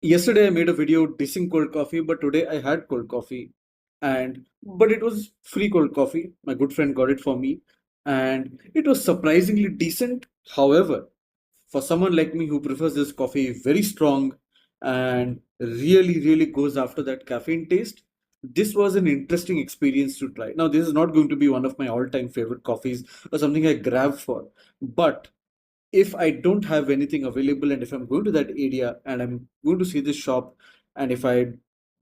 Yesterday I made a video dissing cold coffee, but today I had cold coffee, and but it was free cold coffee. My good friend got it for me, and it was surprisingly decent. However, for someone like me who prefers this coffee very strong and really goes after that caffeine taste, this was an interesting experience to try. Now, this is not going to be one of my all-time favorite coffees or something I grab for, but if I don't have anything available and if I'm going to that area and I'm going to see this shop, and if I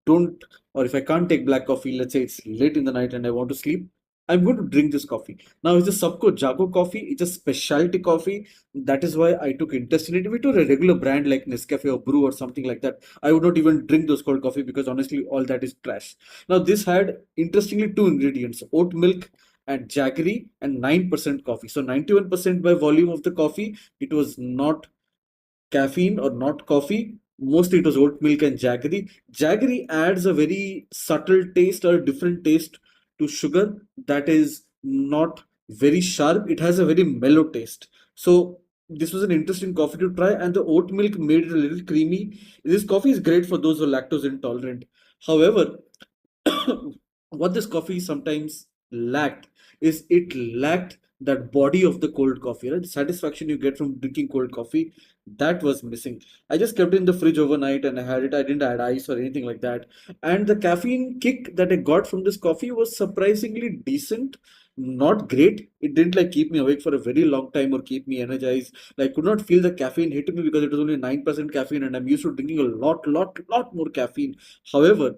don't, or if I can't take black coffee, let's say it's late in the night and I want to sleep, I'm going to drink this coffee. Now it's a Subko Jaago coffee. It's a specialty coffee. That is why I took interest in it. If it were a regular brand like Nescafe or Brew or something like that, I would not even drink those cold coffee because honestly, all that is trash. Now this had interestingly two ingredients: oat milk and Jaggery, and 9% coffee. So 91% by volume of the coffee, it was not caffeine or not coffee. Mostly it was oat milk and Jaggery. Jaggery adds a very subtle taste or a different taste to sugar that is not very sharp. It has a very mellow taste. So this was an interesting coffee to try, and the oat milk made it a little creamy. This coffee is great for those who are lactose intolerant. However, what this coffee sometimes lacked is it lacked that body of the cold coffee, right? The satisfaction you get from drinking cold coffee, that was missing. I just kept it in the fridge overnight and I had it. I didn't add ice or anything like that. And the caffeine kick that I got from this coffee was surprisingly decent. Not great. It didn't like keep me awake for a very long time or keep me energized. Like, I could not feel the caffeine hitting me because it was only 9% caffeine and I'm used to drinking a lot more caffeine. However,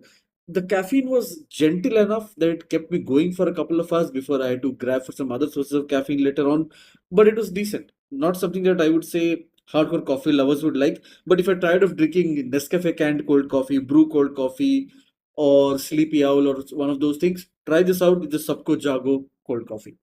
the caffeine was gentle enough that it kept me going for a couple of hours before I had to grab for some other sources of caffeine later on. But it was decent. Not something that I would say hardcore coffee lovers would like. But if you're tired of drinking Nescafe canned cold coffee, brew cold coffee, or Sleepy Owl or one of those things, try this out with the Subko Jago cold coffee.